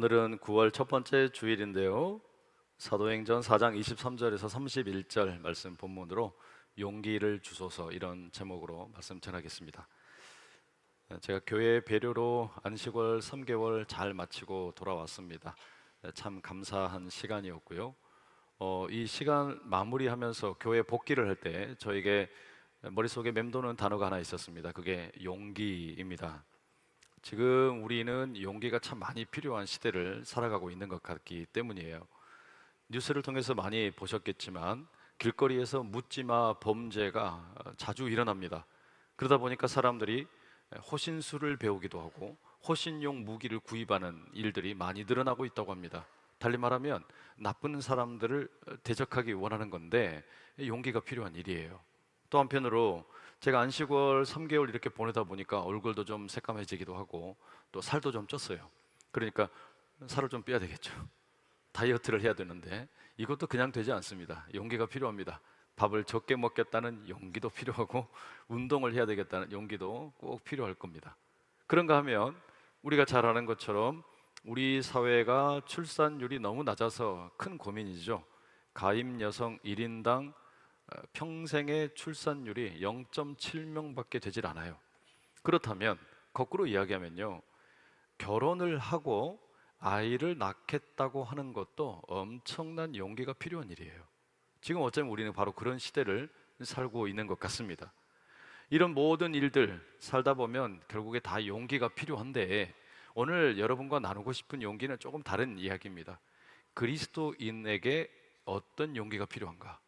오늘은 9월 첫 번째 주일인데요. 사도행전 4장 23절에서 31절 말씀 본문으로 용기를 주소서 이런 제목으로 말씀 전하겠습니다. 제가 교회 배려로 안식월 3개월 잘 마치고 돌아왔습니다. 참 감사한 시간이었고요. 이 시간 마무리하면서 교회 복귀를 할 때 저에게 머릿속에 맴도는 단어가 하나 있었습니다. 그게 용기입니다. 지금 우리는 용기가 참 많이 필요한 시대를 살아가고 있는 것 같기 때문이에요. 뉴스를 통해서 많이 보셨겠지만 길거리에서 묻지마 범죄가 자주 일어납니다. 그러다 보니까 사람들이 호신술을 배우기도 하고 호신용 무기를 구입하는 일들이 많이 늘어나고 있다고 합니다. 달리 말하면 나쁜 사람들을 대적하기 원하는 건데 용기가 필요한 일이에요. 또 한편으로 제가 안식월 3개월 이렇게 보내다 보니까 얼굴도 좀 새까매지기도 하고 또 살도 좀 쪘어요. 그러니까 살을 좀 빼야 되겠죠. 다이어트를 해야 되는데 이것도 그냥 되지 않습니다. 용기가 필요합니다. 밥을 적게 먹겠다는 용기도 필요하고 운동을 해야 되겠다는 용기도 꼭 필요할 겁니다. 그런가 하면 우리가 잘 아는 것처럼 우리 사회가 출산율이 너무 낮아서 큰 고민이죠. 가임 여성 1인당 평생의 출산율이 0.7명밖에 되질 않아요. 그렇다면 거꾸로 이야기하면요, 결혼을 하고 아이를 낳겠다고 하는 것도 엄청난 용기가 필요한 일이에요. 지금 어쩌면 우리는 바로 그런 시대를 살고 있는 것 같습니다. 이런 모든 일들 살다 보면 결국에 다 용기가 필요한데, 오늘 여러분과 나누고 싶은 용기는 조금 다른 이야기입니다. 그리스도인에게 어떤 용기가 필요한가?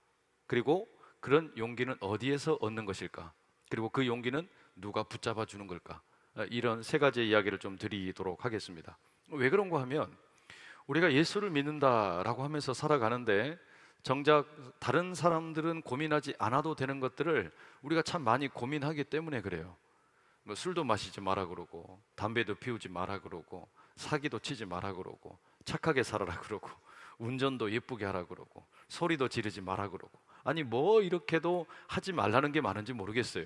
그리고 그런 용기는 어디에서 얻는 것일까? 그리고 그 용기는 누가 붙잡아 주는 걸까? 이런 세 가지 이야기를 좀 드리도록 하겠습니다. 왜 그런가 하면 우리가 예수를 믿는다라고 하면서 살아가는데 정작 다른 사람들은 고민하지 않아도 되는 것들을 우리가 참 많이 고민하기 때문에 그래요. 뭐 술도 마시지 마라 그러고, 담배도 피우지 마라 그러고, 사기도 치지 마라 그러고, 착하게 살아라 그러고, 운전도 예쁘게 하라 그러고, 소리도 지르지 마라 그러고, 아니 뭐 이렇게도 하지 말라는 게 많은지 모르겠어요.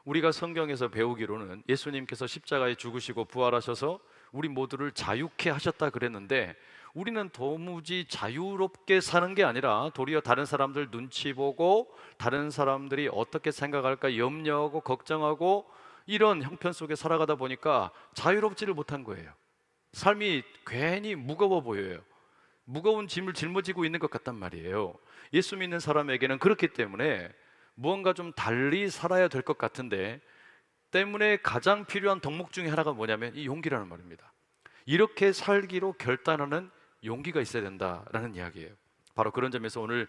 우리가 성경에서 배우기로는 예수님께서 십자가에 죽으시고 부활하셔서 우리 모두를 자유케 하셨다 그랬는데, 우리는 도무지 자유롭게 사는 게 아니라 도리어 다른 사람들 눈치 보고 다른 사람들이 어떻게 생각할까 염려하고 걱정하고 이런 형편 속에 살아가다 보니까 자유롭지를 못한 거예요. 삶이 괜히 무거워 보여요. 무거운 짐을 짊어지고 있는 것 같단 말이에요. 예수 믿는 사람에게는 그렇기 때문에 무언가 좀 달리 살아야 될 것 같은데, 때문에 가장 필요한 덕목 중에 하나가 뭐냐면 이 용기라는 말입니다. 이렇게 살기로 결단하는 용기가 있어야 된다라는 이야기예요. 바로 그런 점에서 오늘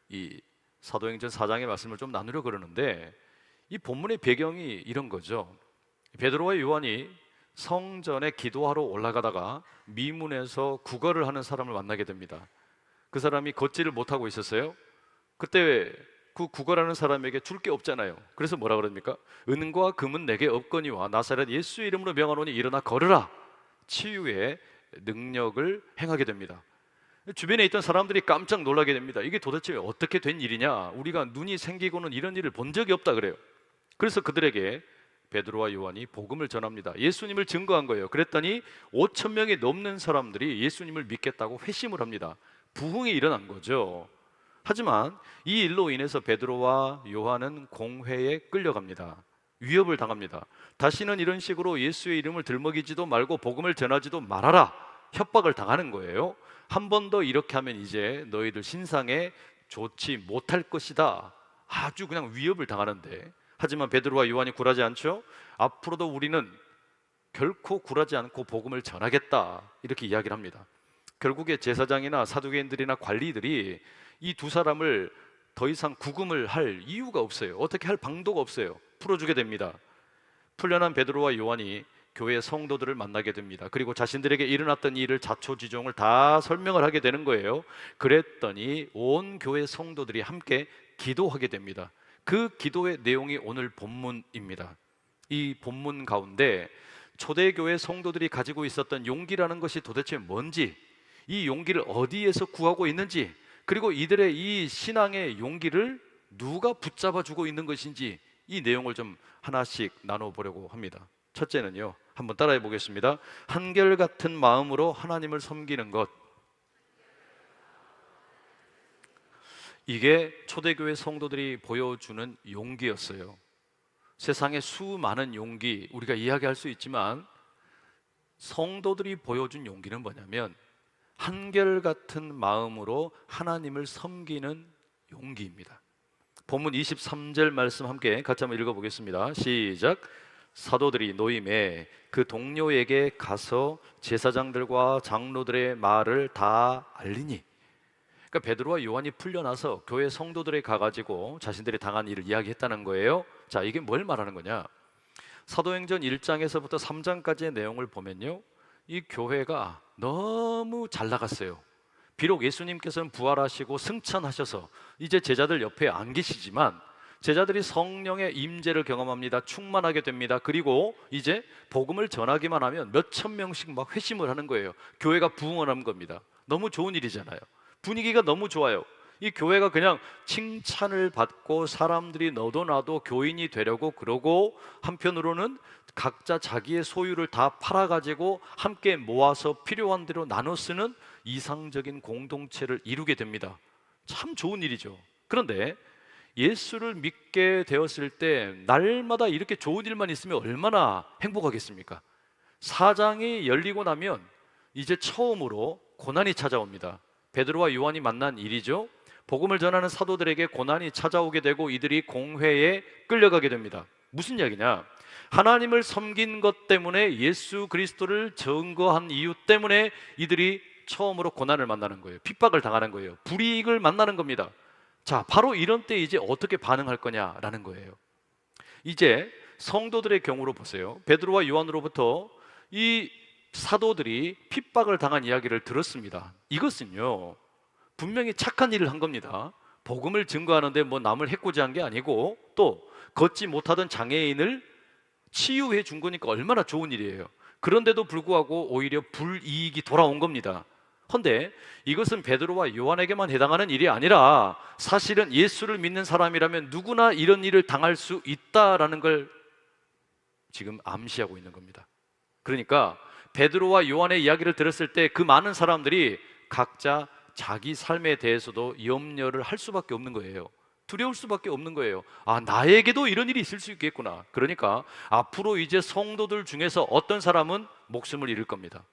이 사도행전 4장의 말씀을 좀 나누려 그러는데, 이 본문의 배경이 이런 거죠. 베드로와 요한이 성전에 기도하러 올라가다가 미문에서 구걸을 하는 사람을 만나게 됩니다. 그 사람이 걷지를 못하고 있었어요. 그때 그 구걸하는 사람에게 줄 게 없잖아요. 그래서 뭐라 그럽니까? 은과 금은 내게 없거니와 나사렛 예수의 이름으로 명하노니 일어나 걸으라. 치유의 능력을 행하게 됩니다. 주변에 있던 사람들이 깜짝 놀라게 됩니다. 이게 도대체 어떻게 된 일이냐? 우리가 눈이 생기고는 이런 일을 본 적이 없다 그래요. 그래서 그들에게 베드로와 요한이 복음을 전합니다. 예수님을 증거한 거예요. 그랬더니 5천 명이 넘는 사람들이 예수님을 믿겠다고 회심을 합니다. 부흥이 일어난 거죠. 하지만 이 일로 인해서 베드로와 요한은 공회에 끌려갑니다. 위협을 당합니다. 다시는 이런 식으로 예수의 이름을 들먹이지도 말고 복음을 전하지도 말아라, 협박을 당하는 거예요. 한 번 더 이렇게 하면 이제 너희들 신상에 좋지 못할 것이다. 아주 그냥 위협을 당하는데, 하지만 베드로와 요한이 굴하지 않죠. 앞으로도 우리는 결코 굴하지 않고 복음을 전하겠다, 이렇게 이야기를 합니다. 결국에 제사장이나 사두개인들이나 관리들이 이 두 사람을 더 이상 구금을 할 이유가 없어요. 어떻게 할 방도가 없어요. 풀어주게 됩니다. 풀려난 베드로와 요한이 교회 성도들을 만나게 됩니다. 그리고 자신들에게 일어났던 일을 자초지종을 다 설명을 하게 되는 거예요. 그랬더니 온 교회 성도들이 함께 기도하게 됩니다. 그 기도의 내용이 오늘 본문입니다. 이 본문 가운데 초대교회 성도들이 가지고 있었던 용기라는 것이 도대체 뭔지, 이 용기를 어디에서 구하고 있는지, 그리고 이들의 이 신앙의 용기를 누가 붙잡아 주고 있는 것인지, 이 내용을 좀 하나씩 나눠보려고 합니다. 첫째는요, 한번 따라해 보겠습니다. 한결같은 마음으로 하나님을 섬기는 것. 이게 초대교회 성도들이 보여주는 용기였어요. 세상에 수많은 용기 우리가 이야기할 수 있지만 성도들이 보여준 용기는 뭐냐면 한결같은 마음으로 하나님을 섬기는 용기입니다. 본문 23절 말씀 함께 같이 한번 읽어보겠습니다. 시작. 사도들이 노임에 그 동료에게 가서 제사장들과 장로들의 말을 다 알리니. 그러니까 베드로와 요한이 풀려나서 교회 성도들에 가가지고 자신들이 당한 일을 이야기했다는 거예요. 자, 이게 뭘 말하는 거냐? 사도행전 1장에서부터 3장까지의 내용을 보면요, 이 교회가 너무 잘 나갔어요. 비록 예수님께서는 부활하시고 승천하셔서 이제 제자들 옆에 안 계시지만 제자들이 성령의 임재를 경험합니다. 충만하게 됩니다. 그리고 이제 복음을 전하기만 하면 몇천 명씩 막 회심을 하는 거예요. 교회가 부흥하는 겁니다. 너무 좋은 일이잖아요. 분위기가 너무 좋아요. 이 교회가 그냥 칭찬을 받고 사람들이 너도 나도 교인이 되려고 그러고, 한편으로는 각자 자기의 소유를 다 팔아가지고 함께 모아서 필요한 대로 나눠 쓰는 이상적인 공동체를 이루게 됩니다. 참 좋은 일이죠. 그런데 예수를 믿게 되었을 때 날마다 이렇게 좋은 일만 있으면 얼마나 행복하겠습니까? 사장이 열리고 나면 이제 처음으로 고난이 찾아옵니다. 베드로와 요한이 만난 일이죠. 복음을 전하는 사도들에게 고난이 찾아오게 되고 이들이 공회에 끌려가게 됩니다. 무슨 이야기냐? 하나님을 섬긴 것 때문에, 예수 그리스도를 증거한 이유 때문에 이들이 처음으로 고난을 만나는 거예요. 핍박을 당하는 거예요. 불이익을 만나는 겁니다. 자, 바로 이런 때 이제 어떻게 반응할 거냐라는 거예요. 이제 성도들의 경우로 보세요. 베드로와 요한으로부터 이 사도들이 핍박을 당한 이야기를 들었습니다. 이것은요, 분명히 착한 일을 한 겁니다. 복음을 증거하는데 뭐 남을 해코지한 게 아니고, 또 걷지 못하던 장애인을 치유해 준 거니까 얼마나 좋은 일이에요. 그런데도 불구하고 오히려 불이익이 돌아온 겁니다. 그런데 이것은 베드로와 요한에게만 해당하는 일이 아니라 사실은 예수를 믿는 사람이라면 누구나 이런 일을 당할 수 있다라는 걸 지금 암시하고 있는 겁니다. 그러니까 베드로와 요한의 이야기를 들었을 때 그 많은 사람들이 각자 자기 삶에 대해서도 염려를 할 수밖에 없는 거예요. 두려울 수밖에 없는 거예요. 아, 나에게도 이런 일이 있을 수 있겠구나. 그러니까 앞으로 이제 성도들 중에서 어떤 사람은 목숨을 잃을 겁니다.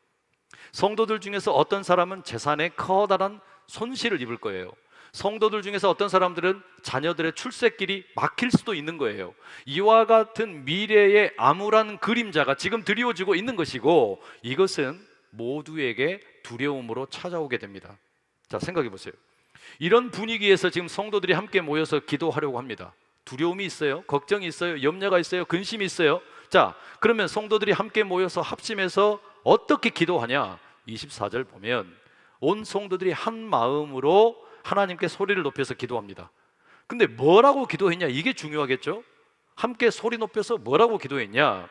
성도들 중에서 어떤 사람은 재산에 커다란 손실을 입을 거예요. 성도들 중에서 어떤 사람들은 자녀들의 출세길이 막힐 수도 있는 거예요. 이와 같은 미래의 암울한 그림자가 지금 드리워지고 있는 것이고, 이것은 모두에게 두려움으로 찾아오게 됩니다. 자, 생각해 보세요. 이런 분위기에서 지금 성도들이 함께 모여서 기도하려고 합니다. 두려움이 있어요, 걱정이 있어요, 염려가 있어요, 근심이 있어요. 자, 그러면 성도들이 함께 모여서 합심해서 어떻게 기도하냐? 24절 보면 온 성도들이 한 마음으로 하나님께 소리를 높여서 기도합니다. 근데 뭐라고 기도했냐? 이게 중요하겠죠? 함께 소리 높여서 뭐라고 기도했냐?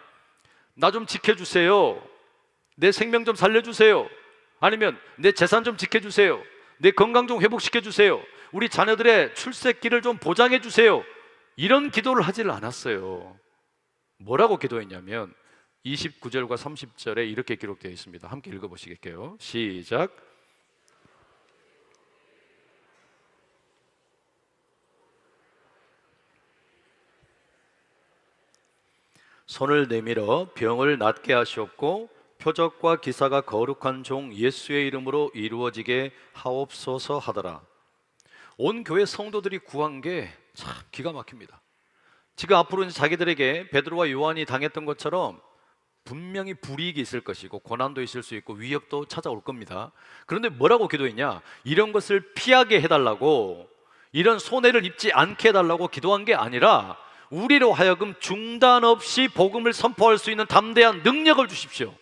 나 좀 지켜주세요. 내 생명 좀 살려주세요. 아니면 내 재산 좀 지켜주세요. 내 건강 좀 회복시켜주세요. 우리 자녀들의 출세길을 좀 보장해주세요. 이런 기도를 하지를 않았어요. 뭐라고 기도했냐면 29절과 30절에 이렇게 기록되어 있습니다. 함께 읽어보시겠어요? 시작. 손을 내밀어 병을 낫게 하시옵고 표적과 기사가 거룩한 종 예수의 이름으로 이루어지게 하옵소서 하더라. 온 교회 성도들이 구한 게 참 기가 막힙니다. 지금 앞으로 이제 자기들에게 베드로와 요한이 당했던 것처럼 분명히 불이익이 있을 것이고 고난도 있을 수 있고 위협도 찾아올 겁니다. 그런데 뭐라고 기도했냐? 이런 것을 피하게 해달라고, 이런 손해를 입지 않게 해달라고 기도한 게 아니라 우리로 하여금 중단 없이 복음을 선포할 수 있는 담대한 능력을 주십시오.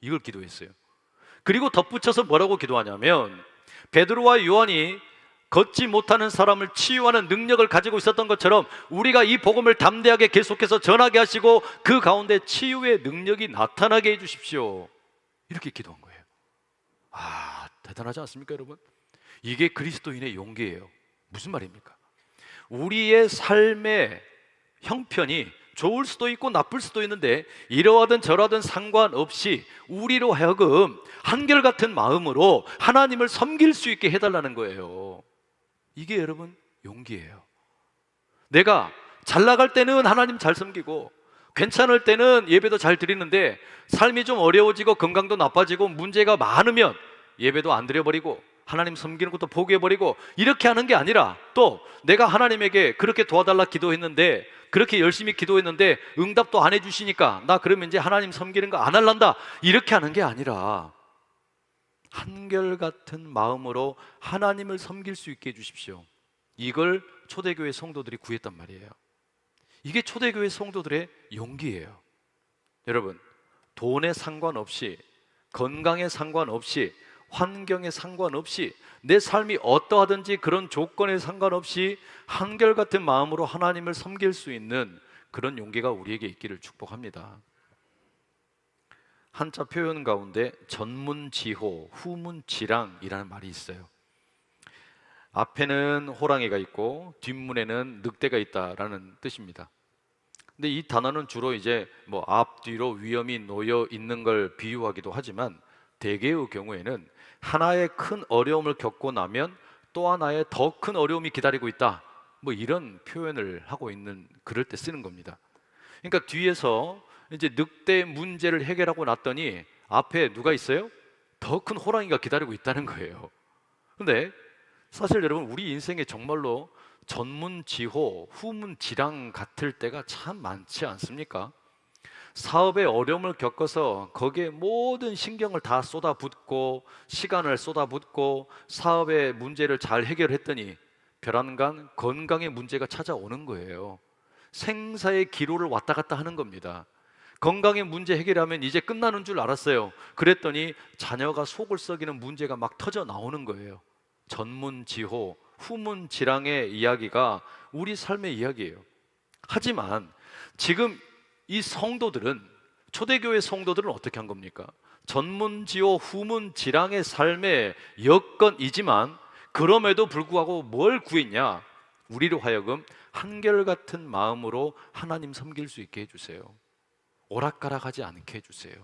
이걸 기도했어요. 그리고 덧붙여서 뭐라고 기도하냐면 베드로와 요한이 걷지 못하는 사람을 치유하는 능력을 가지고 있었던 것처럼 우리가 이 복음을 담대하게 계속해서 전하게 하시고 그 가운데 치유의 능력이 나타나게 해주십시오. 이렇게 기도한 거예요. 아, 대단하지 않습니까, 여러분? 이게 그리스도인의 용기예요. 무슨 말입니까? 우리의 삶의 형편이 좋을 수도 있고 나쁠 수도 있는데 이러하든 저러하든 상관없이 우리로 하여금 한결같은 마음으로 하나님을 섬길 수 있게 해달라는 거예요. 이게 여러분 용기예요. 내가 잘 나갈 때는 하나님 잘 섬기고 괜찮을 때는 예배도 잘 드리는데 삶이 좀 어려워지고 건강도 나빠지고 문제가 많으면 예배도 안 드려버리고 하나님 섬기는 것도 포기해버리고 이렇게 하는 게 아니라, 또 내가 하나님에게 그렇게 도와달라 기도했는데 그렇게 열심히 기도했는데 응답도 안 해주시니까 나 그러면 이제 하나님 섬기는 거 안 할란다, 이렇게 하는 게 아니라 한결같은 마음으로 하나님을 섬길 수 있게 해주십시오. 이걸 초대교회 성도들이 구했단 말이에요. 이게 초대교회 성도들의 용기예요. 여러분, 돈에 상관없이, 건강에 상관없이, 환경에 상관없이, 내 삶이 어떠하든지 그런 조건에 상관없이 한결같은 마음으로 하나님을 섬길 수 있는 그런 용기가 우리에게 있기를 축복합니다. 한자 표현 가운데 전문지호, 후문지랑이라는 말이 있어요. 앞에는 호랑이가 있고 뒷문에는 늑대가 있다라는 뜻입니다. 근데 이 단어는 주로 이제 뭐 앞뒤로 위험이 놓여 있는 걸 비유하기도 하지만, 대개의 경우에는 하나의 큰 어려움을 겪고 나면 또 하나의 더 큰 어려움이 기다리고 있다, 뭐 이런 표현을 하고 있는, 그럴 때 쓰는 겁니다. 그러니까 뒤에서 이제 늑대 문제를 해결하고 났더니 앞에 누가 있어요? 더 큰 호랑이가 기다리고 있다는 거예요. 근데 사실 여러분, 우리 인생에 정말로 전문지호, 후문지랑 같을 때가 참 많지 않습니까? 사업에 어려움을 겪어서 거기에 모든 신경을 다 쏟아붓고 시간을 쏟아붓고 사업의 문제를 잘 해결했더니 별안간 건강의 문제가 찾아오는 거예요. 생사의 기로를 왔다 갔다 하는 겁니다. 건강의 문제 해결하면 이제 끝나는 줄 알았어요. 그랬더니 자녀가 속을 썩이는 문제가 막 터져 나오는 거예요. 전문지호, 후문지랑의 이야기가 우리 삶의 이야기예요. 하지만 지금 이 성도들은, 초대교회 성도들은 어떻게 한 겁니까? 전문지호, 후문지랑의 삶의 여건이지만 그럼에도 불구하고 뭘 구했냐? 우리로 하여금 한결같은 마음으로 하나님 섬길 수 있게 해주세요. 오락가락하지 않게 해주세요.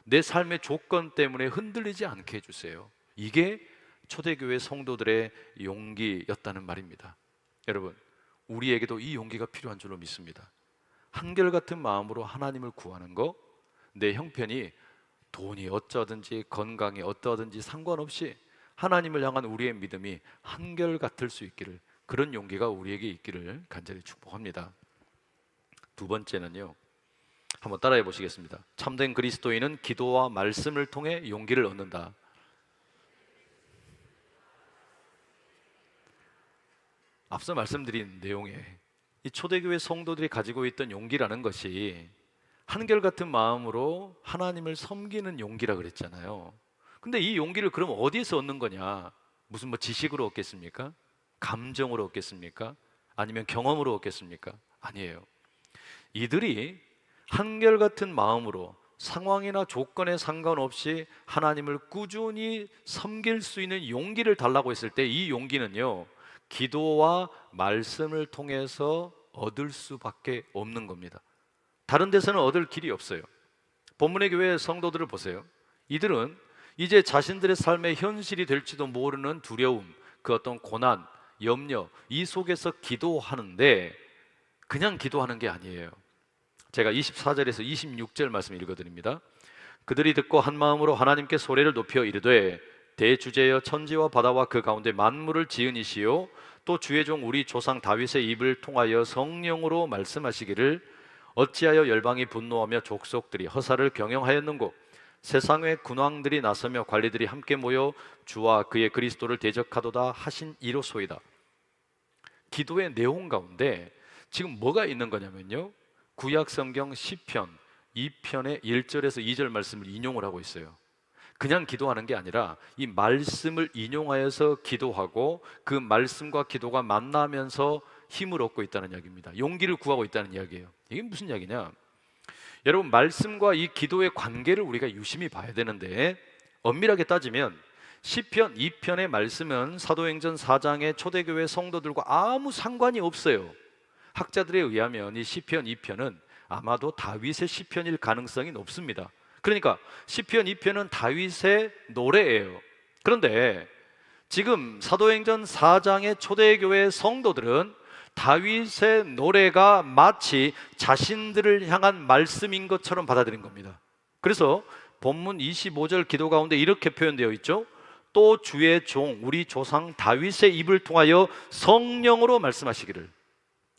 내 삶의 조건 때문에 흔들리지 않게 해주세요. 이게 초대교회 성도들의 용기였다는 말입니다. 여러분, 우리에게도 이 용기가 필요한 줄로 믿습니다. 한결같은 마음으로 하나님을 구하는 거, 내 형편이 돈이 어쩌든지 건강이 어떠하든지 상관없이 하나님을 향한 우리의 믿음이 한결같을 수 있기를, 그런 용기가 우리에게 있기를 간절히 축복합니다. 두 번째는요, 한번 따라해 보시겠습니다. 참된 그리스도인은 기도와 말씀을 통해 용기를 얻는다. 앞서 말씀드린 내용에 이 초대교회 성도들이 가지고 있던 용기라는 것이 한결같은 마음으로 하나님을 섬기는 용기라 그랬잖아요. 근데 이 용기를 그럼 어디에서 얻는 거냐? 무슨 뭐 지식으로 얻겠습니까? 감정으로 얻겠습니까? 아니면 경험으로 얻겠습니까? 아니에요. 이들이 한결같은 마음으로 상황이나 조건에 상관없이 하나님을 꾸준히 섬길 수 있는 용기를 달라고 했을 때, 이 용기는요, 기도와 말씀을 통해서 얻을 수밖에 없는 겁니다. 다른 데서는 얻을 길이 없어요. 본문의 교회 성도들을 보세요. 이들은 이제 자신들의 삶의 현실이 될지도 모르는 두려움, 그 어떤 고난, 염려, 이 속에서 기도하는데 그냥 기도하는 게 아니에요. 제가 24절에서 26절 말씀 읽어드립니다. 그들이 듣고 한 마음으로 하나님께 소리를 높여 이르되, 대주제여 천지와 바다와 그 가운데 만물을 지으니시오, 또 주의 종 우리 조상 다윗의 입을 통하여 성령으로 말씀하시기를, 어찌하여 열방이 분노하며 족속들이 허사를 경영하였는고, 세상의 군왕들이 나서며 관리들이 함께 모여 주와 그의 그리스도를 대적하도다 하신 이로소이다. 기도의 내용 가운데 지금 뭐가 있는 거냐면요, 구약 성경 시편 2편의 1절에서 2절 말씀을 인용을 하고 있어요. 그냥 기도하는 게 아니라 이 말씀을 인용하여서 기도하고 그 말씀과 기도가 만나면서 힘을 얻고 있다는 이야기입니다. 용기를 구하고 있다는 이야기예요. 이게 무슨 이야기냐? 여러분, 말씀과 이 기도의 관계를 우리가 유심히 봐야 되는데, 엄밀하게 따지면 시편 2편의 말씀은 사도행전 4장의 초대교회 성도들과 아무 상관이 없어요. 학자들에 의하면 이 시편 2편은 아마도 다윗의 시편일 가능성이 높습니다. 그러니까 시편 2편은 다윗의 노래예요. 그런데 지금 사도행전 4장의 초대교회 성도들은 다윗의 노래가 마치 자신들을 향한 말씀인 것처럼 받아들인 겁니다. 그래서 본문 25절 기도 가운데 이렇게 표현되어 있죠. 또 주의 종 우리 조상 다윗의 입을 통하여 성령으로 말씀하시기를.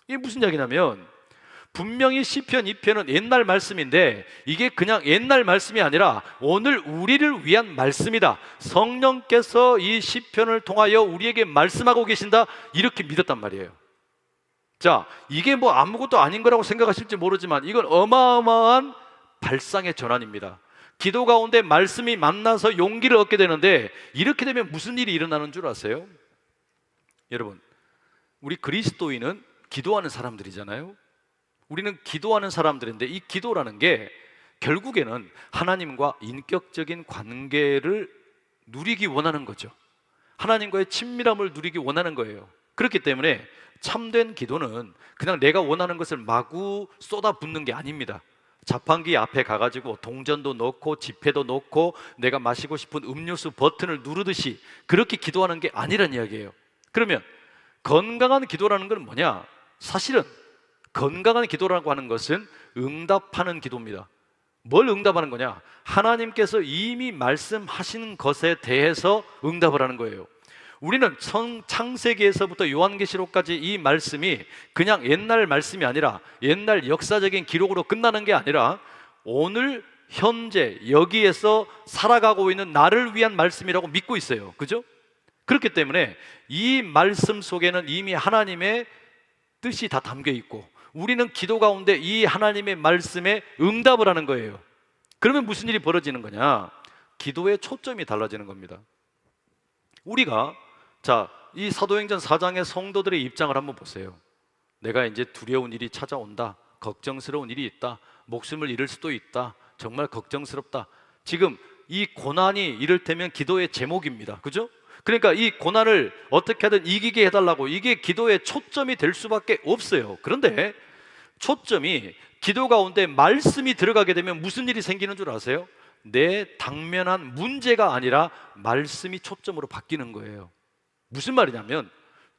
이게 무슨 이야기냐면 분명히 시편 2편은 옛날 말씀인데 이게 그냥 옛날 말씀이 아니라 오늘 우리를 위한 말씀이다. 성령께서 이 시편을 통하여 우리에게 말씀하고 계신다. 이렇게 믿었단 말이에요. 자, 이게 뭐 아무것도 아닌 거라고 생각하실지 모르지만 이건 어마어마한 발상의 전환입니다. 기도 가운데 말씀이 만나서 용기를 얻게 되는데 이렇게 되면 무슨 일이 일어나는 줄 아세요? 여러분, 우리 그리스도인은 기도하는 사람들이잖아요. 우리는 기도하는 사람들인데 이 기도라는 게 결국에는 하나님과 인격적인 관계를 누리기 원하는 거죠. 하나님과의 친밀함을 누리기 원하는 거예요. 그렇기 때문에 참된 기도는 그냥 내가 원하는 것을 마구 쏟아붓는 게 아닙니다. 자판기 앞에 가가지고 동전도 넣고 지폐도 넣고 내가 마시고 싶은 음료수 버튼을 누르듯이 그렇게 기도하는 게 아니란 이야기예요. 그러면 건강한 기도라는 건 뭐냐? 사실은 건강한 기도라고 하는 것은 응답하는 기도입니다. 뭘 응답하는 거냐? 하나님께서 이미 말씀하시는 것에 대해서 응답을 하는 거예요. 우리는 창세기에서부터 요한계시록까지 이 말씀이 그냥 옛날 말씀이 아니라 옛날 역사적인 기록으로 끝나는 게 아니라 오늘 현재 여기에서 살아가고 있는 나를 위한 말씀이라고 믿고 있어요. 그죠? 그렇기 때문에 이 말씀 속에는 이미 하나님의 뜻이 다 담겨 있고 우리는 기도 가운데 이 하나님의 말씀에 응답을 하는 거예요. 그러면 무슨 일이 벌어지는 거냐? 기도의 초점이 달라지는 겁니다. 우리가 이 사도행전 4장의 성도들의 입장을 한번 보세요. 내가 이제 두려운 일이 찾아온다. 걱정스러운 일이 있다. 목숨을 잃을 수도 있다. 정말 걱정스럽다. 지금 이 고난이 이를테면 기도의 제목입니다. 그죠? 그러니까 이 고난을 어떻게 하든 이기게 해달라고 이게 기도의 초점이 될 수밖에 없어요. 그런데 초점이 기도 가운데 말씀이 들어가게 되면 무슨 일이 생기는 줄 아세요? 내 당면한 문제가 아니라 말씀이 초점으로 바뀌는 거예요. 무슨 말이냐면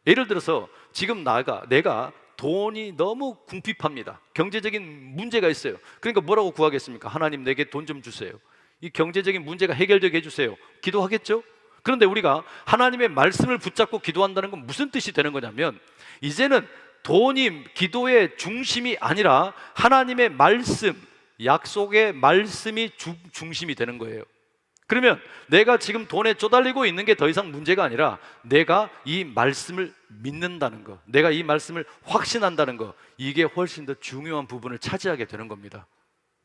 예를 들어서 지금 내가 돈이 너무 궁핍합니다. 경제적인 문제가 있어요. 그러니까 뭐라고 구하겠습니까? 하나님 내게 돈 좀 주세요. 이 경제적인 문제가 해결되게 해주세요. 기도하겠죠? 그런데 우리가 하나님의 말씀을 붙잡고 기도한다는 건 무슨 뜻이 되는 거냐면 이제는 돈이 기도의 중심이 아니라 하나님의 말씀, 약속의 말씀이 중심이 되는 거예요. 그러면 내가 지금 돈에 쪼달리고 있는 게 더 이상 문제가 아니라 내가 이 말씀을 믿는다는 거, 내가 이 말씀을 확신한다는 거, 이게 훨씬 더 중요한 부분을 차지하게 되는 겁니다.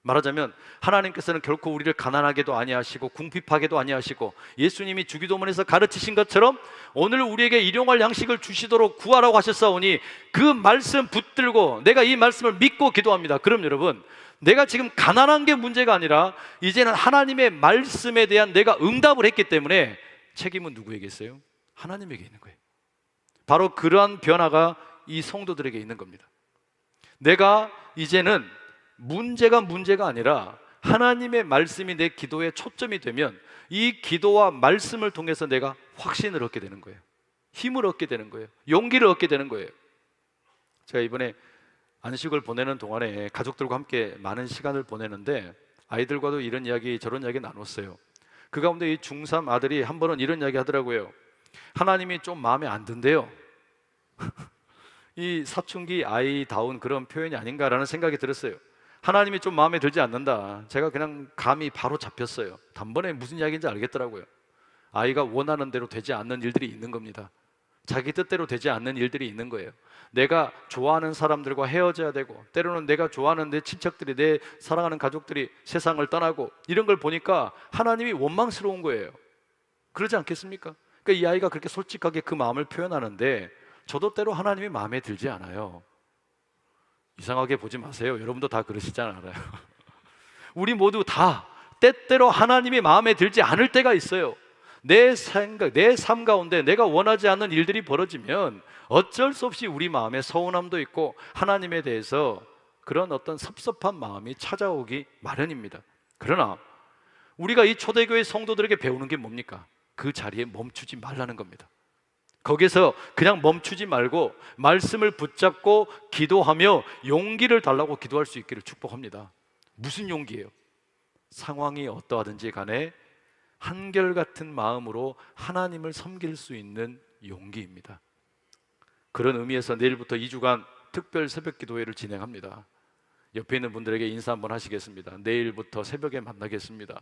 말하자면 하나님께서는 결코 우리를 가난하게도 아니하시고 궁핍하게도 아니하시고 예수님이 주기도문에서 가르치신 것처럼 오늘 우리에게 일용할 양식을 주시도록 구하라고 하셨사오니 그 말씀 붙들고 내가 이 말씀을 믿고 기도합니다. 그럼 여러분, 내가 지금 가난한 게 문제가 아니라 이제는 하나님의 말씀에 대한 내가 응답을 했기 때문에 책임은 누구에게 있어요? 하나님에게 있는 거예요. 바로 그러한 변화가 이 성도들에게 있는 겁니다. 내가 이제는 문제가 아니라 하나님의 말씀이 내 기도의 초점이 되면 이 기도와 말씀을 통해서 내가 확신을 얻게 되는 거예요. 힘을 얻게 되는 거예요. 용기를 얻게 되는 거예요. 제가 이번에 안식을 보내는 동안에 가족들과 함께 많은 시간을 보내는데 아이들과도 이런 이야기 저런 이야기 나눴어요. 그 가운데 이 중3 아들이 한 번은 이런 이야기 하더라고요. 하나님이 좀 마음에 안 든대요. 이 사춘기 아이다운 그런 표현이 아닌가라는 생각이 들었어요. 하나님이 좀 마음에 들지 않는다. 제가 그냥 감이 바로 잡혔어요. 단번에 무슨 이야기인지 알겠더라고요. 아이가 원하는 대로 되지 않는 일들이 있는 겁니다. 자기 뜻대로 되지 않는 일들이 있는 거예요. 내가 좋아하는 사람들과 헤어져야 되고 때로는 내가 좋아하는 내 친척들이, 내 사랑하는 가족들이 세상을 떠나고 이런 걸 보니까 하나님이 원망스러운 거예요. 그러지 않겠습니까? 그러니까 이 아이가 그렇게 솔직하게 그 마음을 표현하는데 저도 때로 하나님이 마음에 들지 않아요. 이상하게 보지 마세요. 여러분도 다 그러시잖아요. 우리 모두 다 때때로 하나님이 마음에 들지 않을 때가 있어요. 내 생각, 내 삶 가운데 내가 원하지 않는 일들이 벌어지면 어쩔 수 없이 우리 마음에 서운함도 있고 하나님에 대해서 그런 어떤 섭섭한 마음이 찾아오기 마련입니다. 그러나 우리가 이 초대교회 성도들에게 배우는 게 뭡니까? 그 자리에 멈추지 말라는 겁니다. 거기서 그냥 멈추지 말고 말씀을 붙잡고 기도하며 용기를 달라고 기도할 수 있기를 축복합니다. 무슨 용기예요? 상황이 어떠하든지 간에 한결같은 마음으로 하나님을 섬길 수 있는 용기입니다. 그런 의미에서 내일부터 2주간 특별 새벽 기도회를 진행합니다. 옆에 있는 분들에게 인사 한번 하시겠습니다. 내일부터 새벽에 만나겠습니다.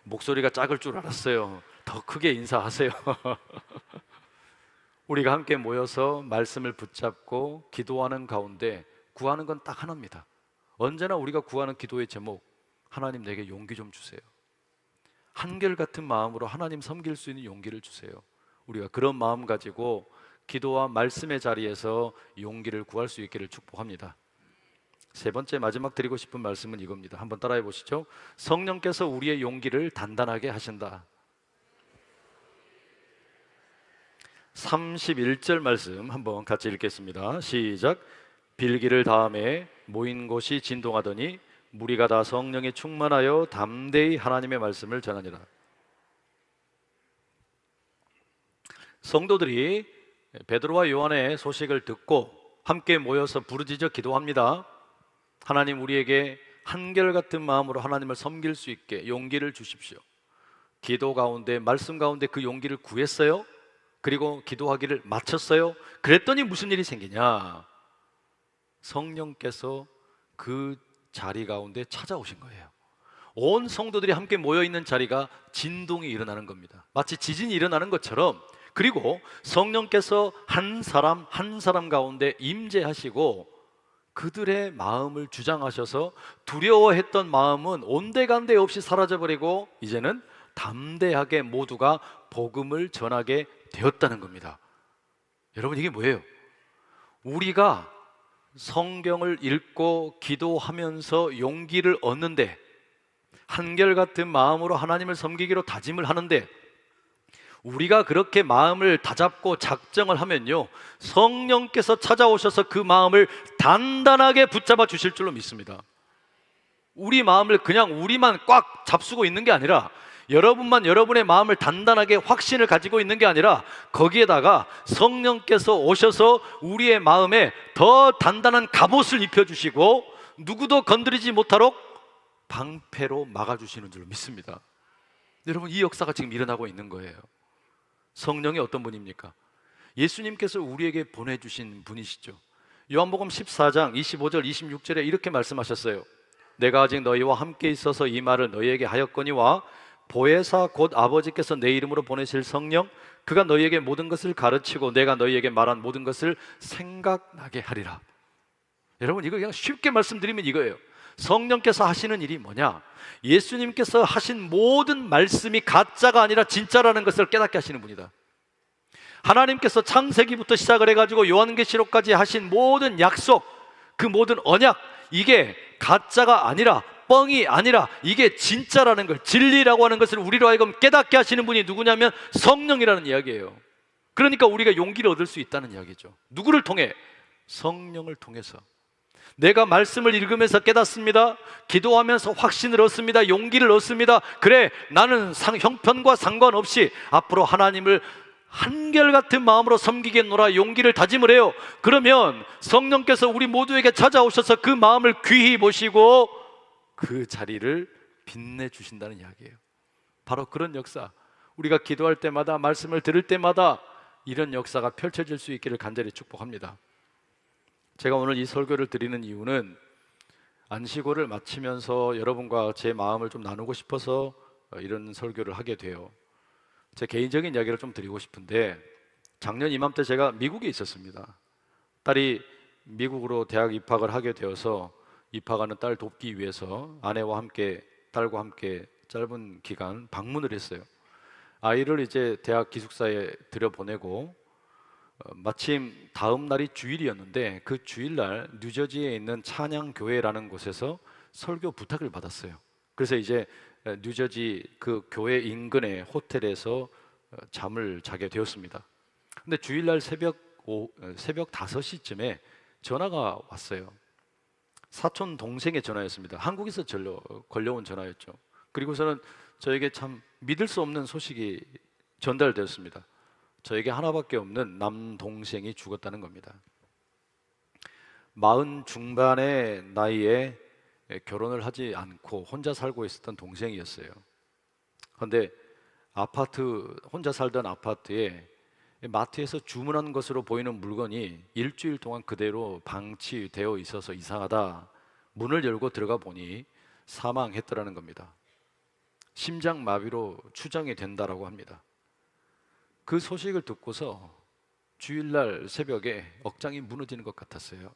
목소리가 작을 줄 알았어요. 더 크게 인사하세요. 우리가 함께 모여서 말씀을 붙잡고 기도하는 가운데 구하는 건 딱 하나입니다. 언제나 우리가 구하는 기도의 제목, 하나님 내게 용기 좀 주세요. 한결같은 마음으로 하나님 섬길 수 있는 용기를 주세요. 우리가 그런 마음 가지고 기도와 말씀의 자리에서 용기를 구할 수 있기를 축복합니다. 세 번째 마지막 드리고 싶은 말씀은 이겁니다. 한번 따라해 보시죠. 성령께서 우리의 용기를 단단하게 하신다. 31절 말씀 한번 같이 읽겠습니다. 시작. 빌기를 다음에 모인 곳이 진동하더니 무리가 다 성령에 충만하여 담대히 하나님의 말씀을 전하니라. 성도들이 베드로와 요한의 소식을 듣고 함께 모여서 부르짖어 기도합니다. 하나님, 우리에게 한결같은 마음으로 하나님을 섬길 수 있게 용기를 주십시오. 기도 가운데, 말씀 가운데 그 용기를 구했어요. 그리고 기도하기를 마쳤어요. 그랬더니 무슨 일이 생기냐? 성령께서 그 자리 가운데 찾아오신 거예요. 온 성도들이 함께 모여있는 자리가 진동이 일어나는 겁니다. 마치 지진이 일어나는 것처럼. 그리고 성령께서 한 사람 한 사람 가운데 임재하시고 그들의 마음을 주장하셔서 두려워했던 마음은 온데간데 없이 사라져버리고 이제는 담대하게 모두가 복음을 전하게 되었다는 겁니다. 여러분, 이게 뭐예요? 우리가 성경을 읽고 기도하면서 용기를 얻는데, 한결같은 마음으로 하나님을 섬기기로 다짐을 하는데, 우리가 그렇게 마음을 다잡고 작정을 하면요, 성령께서 찾아오셔서 그 마음을 단단하게 붙잡아 주실 줄로 믿습니다. 우리 마음을 그냥 우리만 꽉 잡수고 있는 게 아니라, 여러분만 여러분의 마음을 단단하게 확신을 가지고 있는 게 아니라 거기에다가 성령께서 오셔서 우리의 마음에 더 단단한 갑옷을 입혀주시고 누구도 건드리지 못하도록 방패로 막아주시는 줄로 믿습니다. 여러분, 이 역사가 지금 일어나고 있는 거예요. 성령이 어떤 분입니까? 예수님께서 우리에게 보내주신 분이시죠. 요한복음 14장 25절 26절에 이렇게 말씀하셨어요. 내가 아직 너희와 함께 있어서 이 말을 너희에게 하였거니와 보혜사 곧 아버지께서 내 이름으로 보내실 성령, 그가 너희에게 모든 것을 가르치고 내가 너희에게 말한 모든 것을 생각나게 하리라. 여러분, 이거 그냥 쉽게 말씀드리면 이거예요. 성령께서 하시는 일이 뭐냐? 예수님께서 하신 모든 말씀이 가짜가 아니라 진짜라는 것을 깨닫게 하시는 분이다. 하나님께서 창세기부터 시작을 해가지고 요한계시록까지 하신 모든 약속, 그 모든 언약, 이게 가짜가 아니라, 뻥이 아니라 이게 진짜라는 걸, 진리라고 하는 것을 우리로 하여금 깨닫게 하시는 분이 누구냐면 성령이라는 이야기예요. 그러니까 우리가 용기를 얻을 수 있다는 이야기죠. 누구를 통해? 성령을 통해서. 내가 말씀을 읽으면서 깨닫습니다. 기도하면서 확신을 얻습니다. 용기를 얻습니다. 그래, 나는 형편과 상관없이 앞으로 하나님을 한결같은 마음으로 섬기겠노라 용기를 다짐을 해요. 그러면 성령께서 우리 모두에게 찾아오셔서 그 마음을 귀히 보시고 그 자리를 빛내주신다는 이야기예요. 바로 그런 역사, 우리가 기도할 때마다, 말씀을 들을 때마다 이런 역사가 펼쳐질 수 있기를 간절히 축복합니다. 제가 오늘 이 설교를 드리는 이유는 안식오를 마치면서 여러분과 제 마음을 좀 나누고 싶어서 이런 설교를 하게 돼요. 제 개인적인 이야기를 좀 드리고 싶은데, 작년 이맘때 제가 미국에 있었습니다. 딸이 미국으로 대학 입학을 하게 되어서 입학하는 딸 돕기 위해서 아내와 함께, 딸과 함께 짧은 기간 방문을 했어요. 아이를 이제 대학 기숙사에 들여보내고 마침 다음 날이 주일이었는데 그 주일날 뉴저지에 있는 찬양교회라는 곳에서 설교 부탁을 받았어요. 그래서 이제 뉴저지 그 교회 인근의 호텔에서 잠을 자게 되었습니다. 근데 주일날 새벽 5시쯤에 전화가 왔어요. 사촌 동생의 전화였습니다. 한국에서 걸려온 전화였죠. 그리고서는 저에게 참 믿을 수 없는 소식이 전달되었습니다. 저에게 하나밖에 없는 남동생이 죽었다는 겁니다. 40 중반의 나이에 결혼을 하지 않고 혼자 살고 있었던 동생이었어요. 그런데 혼자 살던 아파트에 마트에서 주문한 것으로 보이는 물건이 일주일 동안 그대로 방치되어 있어서 이상하다. 문을 열고 들어가 보니 사망했더라는 겁니다. 심장마비로 추정이 된다라고 합니다. 그 소식을 듣고서 주일날 새벽에 억장이 무너지는 것 같았어요.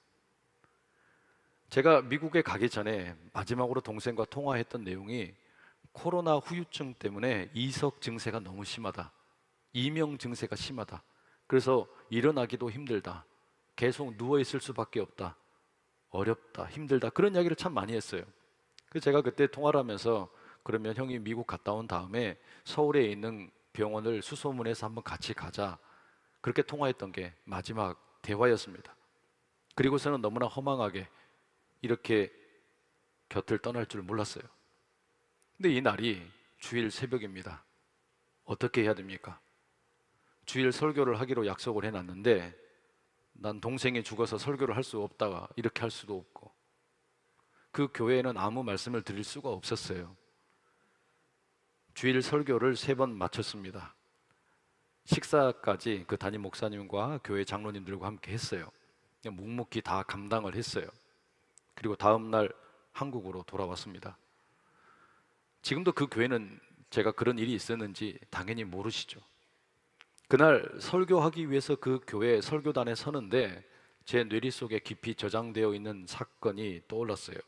제가 미국에 가기 전에 마지막으로 동생과 통화했던 내용이 코로나 후유증 때문에 이석 증세가 너무 심하다. 이명 증세가 심하다. 그래서 일어나기도 힘들다. 계속 누워 있을 수밖에 없다. 어렵다. 힘들다. 그런 이야기를 참 많이 했어요. 그래서 제가 그때 통화를 하면서 그러면 형이 미국 갔다 온 다음에 서울에 있는 병원을 수소문해서 한번 같이 가자. 그렇게 통화했던 게 마지막 대화였습니다. 그리고서는 너무나 허망하게 이렇게 곁을 떠날 줄 몰랐어요. 근데 이 날이 주일 새벽입니다. 어떻게 해야 됩니까? 주일 설교를 하기로 약속을 해놨는데 난 동생이 죽어서 설교를 할 수 없다가 이렇게 할 수도 없고 그 교회에는 아무 말씀을 드릴 수가 없었어요. 주일 설교를 3번 마쳤습니다. 식사까지 그 담임 목사님과 교회 장로님들과 함께 했어요. 그냥 묵묵히 다 감당을 했어요. 그리고 다음 날 한국으로 돌아왔습니다. 지금도 그 교회는 제가 그런 일이 있었는지 당연히 모르시죠. 그날 설교하기 위해서 그 교회 설교단에 서는데 제 뇌리 속에 깊이 저장되어 있는 사건이 떠올랐어요.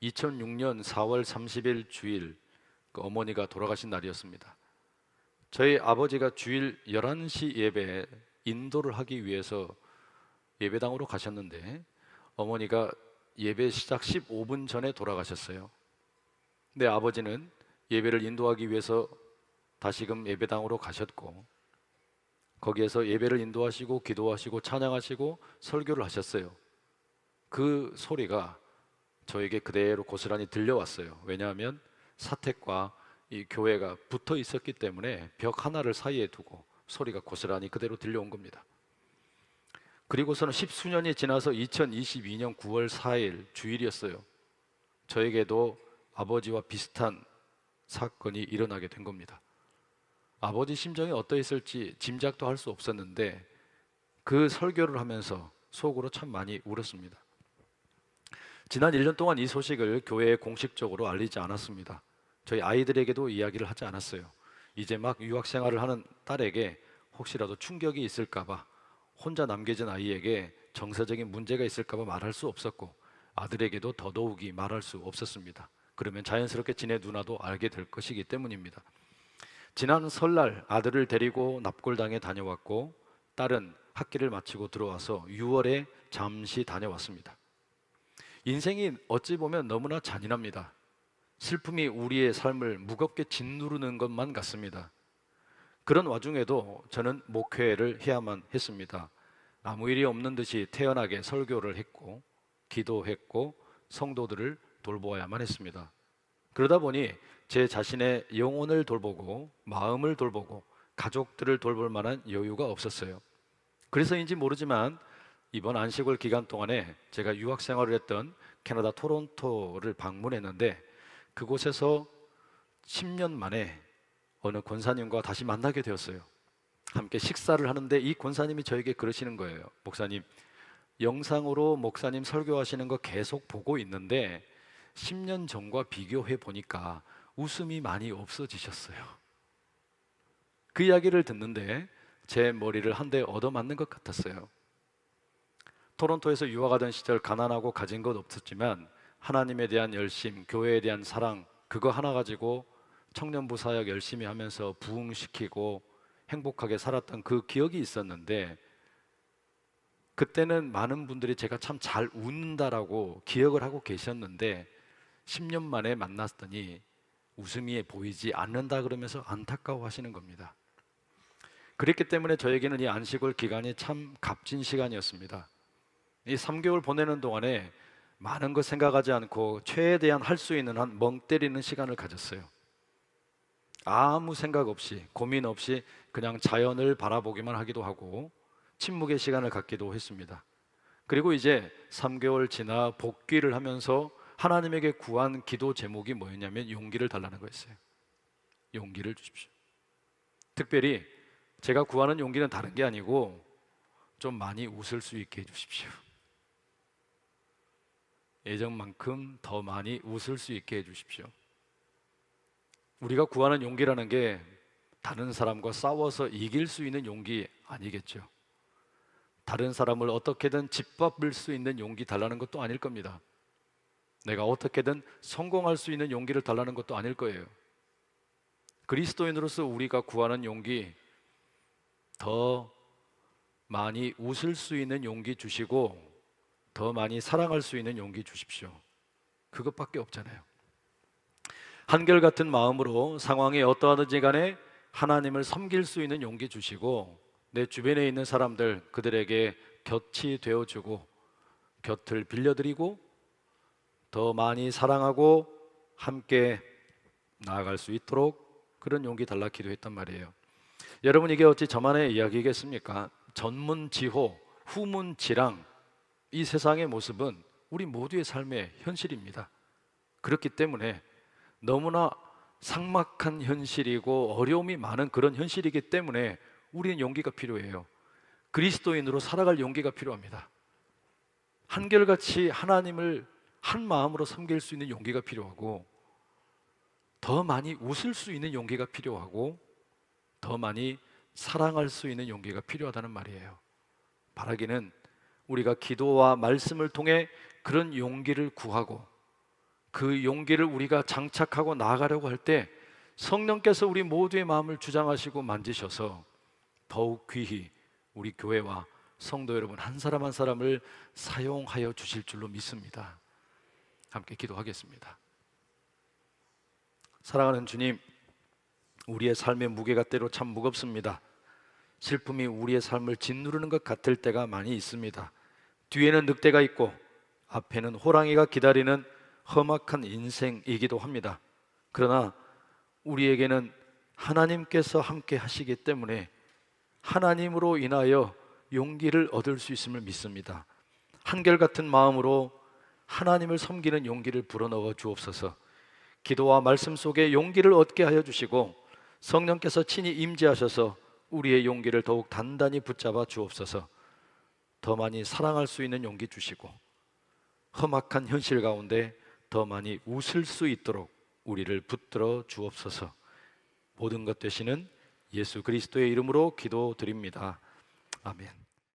2006년 4월 30일 주일 그 어머니가 돌아가신 날이었습니다. 저희 아버지가 주일 11시 예배에 인도를 하기 위해서 예배당으로 가셨는데 어머니가 예배 시작 15분 전에 돌아가셨어요. 근데 아버지는 예배를 인도하기 위해서 다시금 예배당으로 가셨고 거기에서 예배를 인도하시고 기도하시고 찬양하시고 설교를 하셨어요. 그 소리가 저에게 그대로 고스란히 들려왔어요. 왜냐하면 사택과 이 교회가 붙어 있었기 때문에 벽 하나를 사이에 두고 소리가 고스란히 그대로 들려온 겁니다. 그리고서는 10수년이 지나서 2022년 9월 4일 주일이었어요. 저에게도 아버지와 비슷한 사건이 일어나게 된 겁니다. 아버지 심정이 어떠했을지 짐작도 할 수 없었는데 그 설교를 하면서 속으로 참 많이 울었습니다. 지난 1년 동안 이 소식을 교회에 공식적으로 알리지 않았습니다. 저희 아이들에게도 이야기를 하지 않았어요. 이제 막 유학 생활을 하는 딸에게 혹시라도 충격이 있을까봐 혼자 남겨진 아이에게 정서적인 문제가 있을까봐 말할 수 없었고 아들에게도 더더욱이 말할 수 없었습니다. 그러면 자연스럽게 지네 누나도 알게 될 것이기 때문입니다. 지난 설날 아들을 데리고 납골당에 다녀왔고 딸은 학기를 마치고 들어와서 6월에 잠시 다녀왔습니다. 인생이 어찌 보면 너무나 잔인합니다. 슬픔이 우리의 삶을 무겁게 짓누르는 것만 같습니다. 그런 와중에도 저는 목회를 해야만 했습니다. 아무 일이 없는 듯이 태연하게 설교를 했고 기도했고 성도들을 돌보아야만 했습니다. 그러다 보니 제 자신의 영혼을 돌보고 마음을 돌보고 가족들을 돌볼 만한 여유가 없었어요. 그래서인지 모르지만 이번 안식월 기간 동안에 제가 유학 생활을 했던 캐나다 토론토를 방문했는데 그곳에서 10년 만에 어느 권사님과 다시 만나게 되었어요. 함께 식사를 하는데 이 권사님이 저에게 그러시는 거예요. 목사님, 영상으로 목사님 설교하시는 거 계속 보고 있는데 10년 전과 비교해 보니까 웃음이 많이 없어지셨어요. 그 이야기를 듣는데 제 머리를 한 대 얻어맞는 것 같았어요. 토론토에서 유학하던 시절 가난하고 가진 것 없었지만 하나님에 대한 열심, 교회에 대한 사랑 그거 하나 가지고 청년부 사역 열심히 하면서 부흥시키고 행복하게 살았던 그 기억이 있었는데 그때는 많은 분들이 제가 참 잘 웃는다라고 기억을 하고 계셨는데 10년 만에 만났더니 웃음이 보이지 않는다 그러면서 안타까워하시는 겁니다. 그랬기 때문에 저에게는 이 안식월 기간이 참 값진 시간이었습니다. 이 3개월 보내는 동안에 많은 것 생각하지 않고 최대한 할 수 있는 한 멍 때리는 시간을 가졌어요. 아무 생각 없이, 고민 없이 그냥 자연을 바라보기만 하기도 하고 침묵의 시간을 갖기도 했습니다. 그리고 이제 3개월 지나 복귀를 하면서 하나님에게 구한 기도 제목이 뭐였냐면 용기를 달라는 거였어요. 용기를 주십시오. 특별히 제가 구하는 용기는 다른 게 아니고 좀 많이 웃을 수 있게 해주십시오. 예전만큼 더 많이 웃을 수 있게 해주십시오. 우리가 구하는 용기라는 게 다른 사람과 싸워서 이길 수 있는 용기 아니겠죠. 다른 사람을 어떻게든 짓밟을 수 있는 용기 달라는 것도 아닐 겁니다. 내가 어떻게든 성공할 수 있는 용기를 달라는 것도 아닐 거예요. 그리스도인으로서 우리가 구하는 용기, 더 많이 웃을 수 있는 용기 주시고 더 많이 사랑할 수 있는 용기 주십시오. 그것밖에 없잖아요. 한결같은 마음으로 상황이 어떠하든지 간에 하나님을 섬길 수 있는 용기 주시고 내 주변에 있는 사람들, 그들에게 곁이 되어주고 곁을 빌려드리고 더 많이 사랑하고 함께 나아갈 수 있도록 그런 용기 달라 기도했단 말이에요. 여러분, 이게 어찌 저만의 이야기겠습니까? 전문지호, 후문지랑 이 세상의 모습은 우리 모두의 삶의 현실입니다. 그렇기 때문에 너무나 삭막한 현실이고 어려움이 많은 그런 현실이기 때문에 우리는 용기가 필요해요. 그리스도인으로 살아갈 용기가 필요합니다. 한결같이 하나님을 한 마음으로 섬길 수 있는 용기가 필요하고 더 많이 웃을 수 있는 용기가 필요하고 더 많이 사랑할 수 있는 용기가 필요하다는 말이에요. 바라기는 우리가 기도와 말씀을 통해 그런 용기를 구하고 그 용기를 우리가 장착하고 나아가려고 할 때 성령께서 우리 모두의 마음을 주장하시고 만지셔서 더욱 귀히 우리 교회와 성도 여러분 한 사람 한 사람을 사용하여 주실 줄로 믿습니다. 함께 기도하겠습니다. 사랑하는 주님, 우리의 삶의 무게가 때로 참 무겁습니다. 슬픔이 우리의 삶을 짓누르는 것 같을 때가 많이 있습니다. 뒤에는 늑대가 있고 앞에는 호랑이가 기다리는 험악한 인생이기도 합니다. 그러나 우리에게는 하나님께서 함께 하시기 때문에 하나님으로 인하여 용기를 얻을 수 있음을 믿습니다. 한결같은 마음으로 하나님을 섬기는 용기를 불어넣어 주옵소서. 기도와 말씀 속에 용기를 얻게 하여 주시고 성령께서 친히 임재하셔서 우리의 용기를 더욱 단단히 붙잡아 주옵소서. 더 많이 사랑할 수 있는 용기 주시고 험악한 현실 가운데 더 많이 웃을 수 있도록 우리를 붙들어 주옵소서. 모든 것 되시는 예수 그리스도의 이름으로 기도드립니다. 아멘.